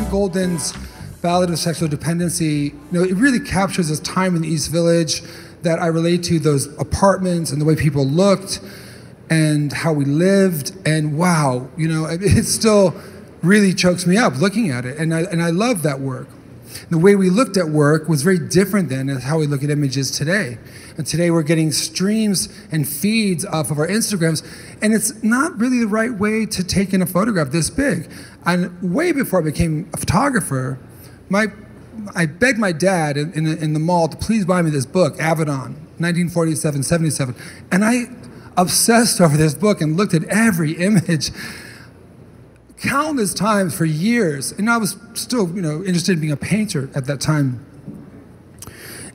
Golden's Ballad of Sexual Dependency, it really captures this time in the East Village that I relate to, those apartments and the way people looked and how we lived. And wow, it still really chokes me up looking at it. And I love that work. The way we looked at work was very different than how we look at images today. And today we're getting streams and feeds off of our Instagrams, and it's not really the right way to take in a photograph this big. And way before I became a photographer, I begged my dad in the mall to please buy me this book, Avedon, 1947-77. And I obsessed over this book and looked at every image countless times for years. And I was still, interested in being a painter at that time.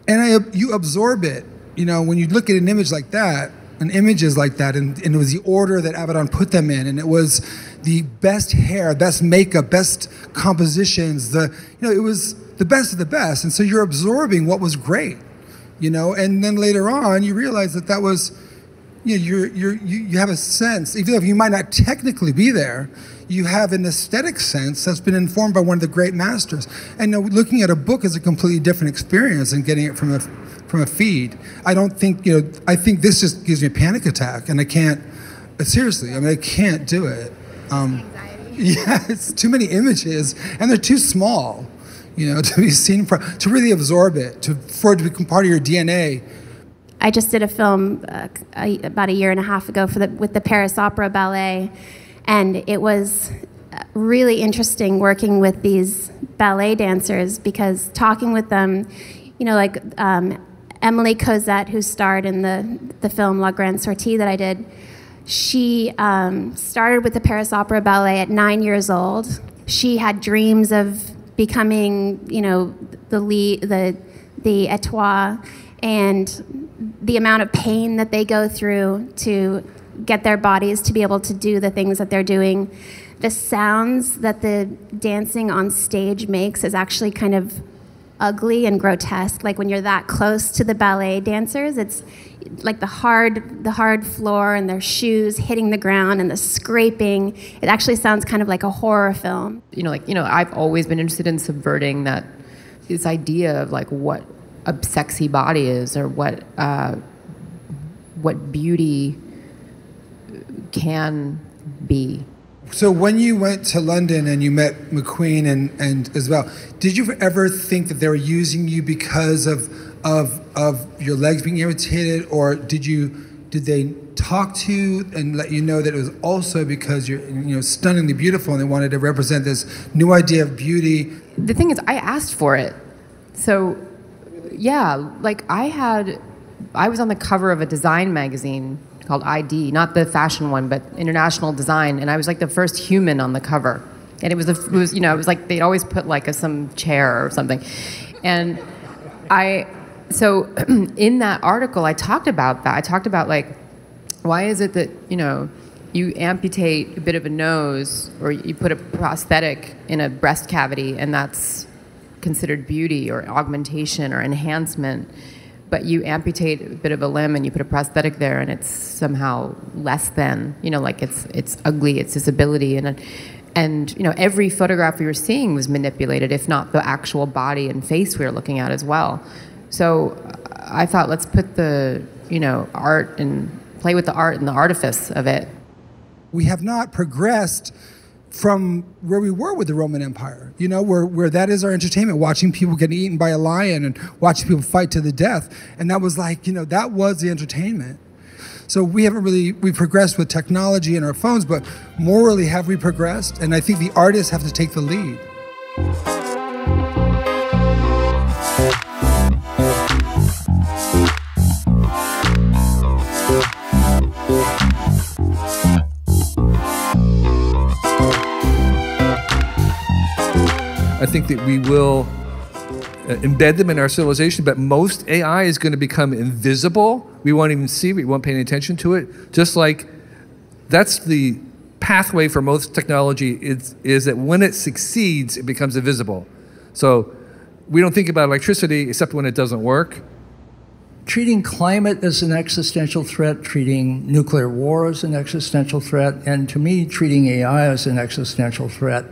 And you absorb it, when you look at an image like that, and images like that, and it was the order that Avedon put them in, and it was the best hair, best makeup, best compositions, it was the best of the best. And so you're absorbing what was great, and then later on you realize that was, you have a sense, even if you might not technically be there, you have an aesthetic sense that's been informed by one of the great masters. And looking at a book is a completely different experience than getting it from a feed. I don't think, I think this just gives me a panic attack, and I can't, seriously, I can't do it. Yeah, it's too many images, and they're too small, to be seen, to really absorb it, for it to become part of your DNA. I just did a film about a year and a half ago with the Paris Opera Ballet, and it was really interesting working with these ballet dancers, because talking with them, like Emily Cosette, who starred in the film La Grande Sortie that I did, she started with the Paris Opera Ballet at 9 years old. She had dreams of becoming, the étoile, and the amount of pain that they go through to get their bodies to be able to do the things that they're doing. The sounds that the dancing on stage makes is actually kind of ugly and grotesque. Like when you're that close to the ballet dancers, it's like the hard floor and their shoes hitting the ground and the scraping. It actually sounds kind of like a horror film. I've always been interested in subverting this idea of what a sexy body is, or what beauty can be. So when you went to London and you met McQueen and Isabel, did you ever think that they were using you because of your legs being irritated, or did they talk to you and let you know that it was also because you're stunningly beautiful and they wanted to represent this new idea of beauty? The thing is, I asked for it. So yeah, I was on the cover of a design magazine called ID, not the fashion one, but International Design, and I was the first human on the cover. And it was like they'd always put some chair or something. And so in that article, I talked about that. I talked about why is it that, you amputate a bit of a nose, or you put a prosthetic in a breast cavity, and that's considered beauty or augmentation or enhancement, but you amputate a bit of a limb and you put a prosthetic there, and it's somehow less than, it's ugly, it's disability, and every photograph we were seeing was manipulated, if not the actual body and face we were looking at as well. So I thought, let's put the art and play with the art and the artifice of it. We have not progressed from where we were with the Roman Empire, where that is our entertainment, watching people get eaten by a lion and watching people fight to the death. And that was that was the entertainment. So we progressed with technology and our phones, but morally have we progressed? And I think the artists have to take the lead. I think that we will embed them in our civilization, but most AI is going to become invisible. We won't even see it. We won't pay any attention to it. Just like that's the pathway for most technology is that when it succeeds, it becomes invisible. So we don't think about electricity except when it doesn't work. Treating climate as an existential threat, treating nuclear war as an existential threat, and to me, treating AI as an existential threat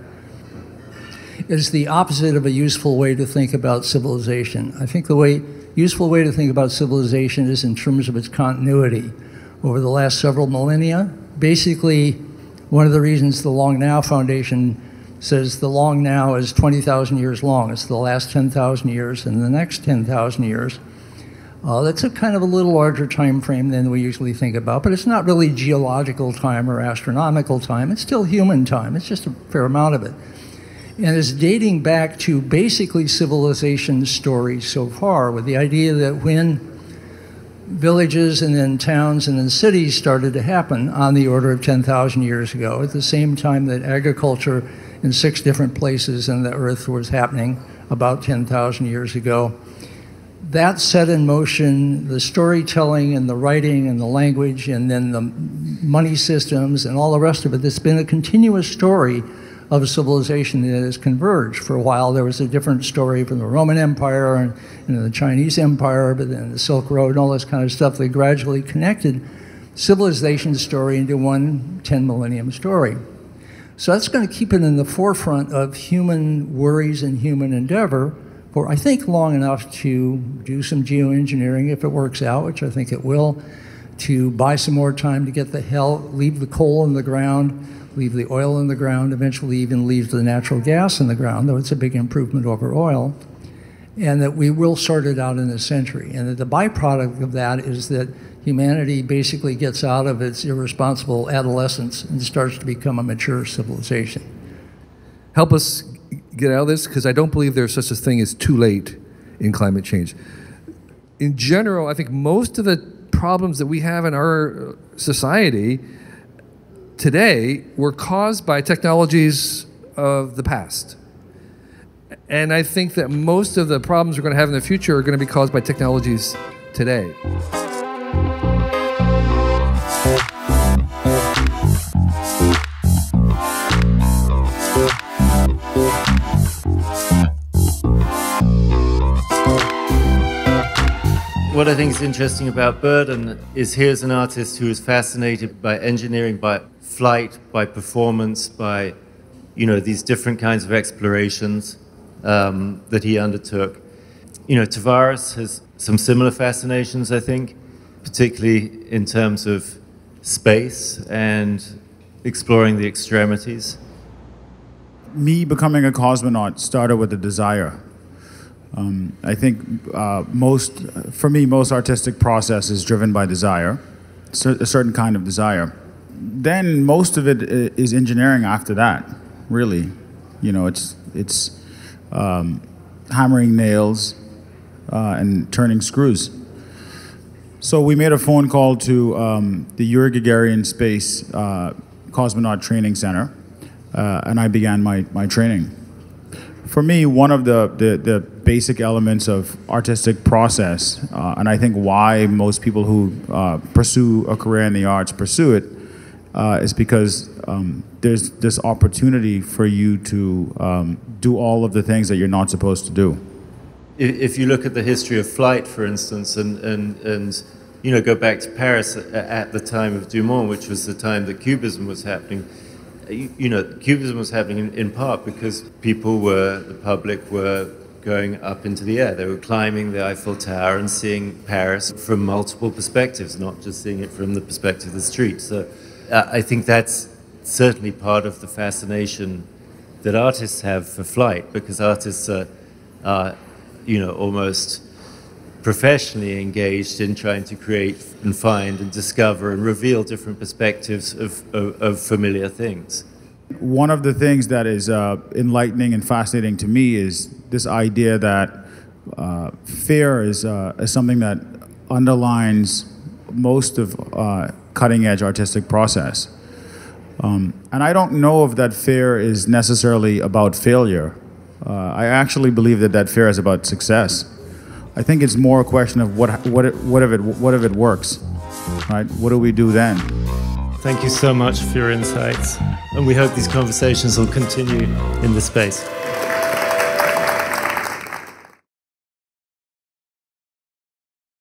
is the opposite of a useful way to think about civilization. I think the useful way to think about civilization is in terms of its continuity over the last several millennia. Basically, one of the reasons the Long Now Foundation says the long now is 20,000 years long. It's the last 10,000 years and the next 10,000 years. That's a kind of a little larger time frame than we usually think about, but it's not really geological time or astronomical time. It's still human time. It's just a fair amount of it. And it's dating back to basically civilization's story so far, with the idea that when villages and then towns and then cities started to happen on the order of 10,000 years ago, at the same time that agriculture in 6 different places on the earth was happening about 10,000 years ago. That set in motion the storytelling and the writing and the language and then the money systems and all the rest of it. It's been a continuous story of a civilization that has converged. For a while, there was a different story from the Roman Empire and the Chinese Empire, but then the Silk Road and all this kind of stuff. They gradually connected civilization's story into one 10 millennium story. So that's going to keep it in the forefront of human worries and human endeavor for, I think, long enough to do some geoengineering if it works out, which I think it will, to buy some more time to get leave the coal in the ground, leave the oil in the ground, eventually even leave the natural gas in the ground, though it's a big improvement over oil, and that we will sort it out in a century. And that the byproduct of that is that humanity basically gets out of its irresponsible adolescence and starts to become a mature civilization. Help us get out of this, because I don't believe there's such a thing as too late in climate change. In general, I think most of the problems that we have in our society today were caused by technologies of the past. And I think that most of the problems we're going to have in the future are going to be caused by technologies today. What I think is interesting about Burden is here's an artist who is fascinated by engineering, by flight, by performance, by, these different kinds of explorations that he undertook. Tavares has some similar fascinations, I think, particularly in terms of space and exploring the extremities. Me becoming a cosmonaut started with a desire. I think for me, most artistic process is driven by desire, a certain kind of desire. Then most of it is engineering after that, really. It's hammering nails and turning screws. So we made a phone call to the Yuri Gagarin Space Cosmonaut Training Center, and I began my training. For me, one of the basic elements of artistic process, and I think why most people who pursue a career in the arts pursue it, is because there's this opportunity for you to do all of the things that you're not supposed to do. If you look at the history of flight, for instance, and go back to Paris at the time of Dumont, which was the time that Cubism was happening. Cubism was happening in part because the public were going up into the air. They were climbing the Eiffel Tower and seeing Paris from multiple perspectives, not just seeing it from the perspective of the street. So I think that's certainly part of the fascination that artists have for flight, because artists are almost professionally engaged in trying to create and find and discover and reveal different perspectives of familiar things. One of the things that is enlightening and fascinating to me is this idea that fear is something that underlines most of cutting-edge artistic process. And I don't know if that fear is necessarily about failure. I actually believe that fear is about success. I think it's more a question of what if it works, right? What do we do then? Thank you so much for your insights. And we hope these conversations will continue in the space.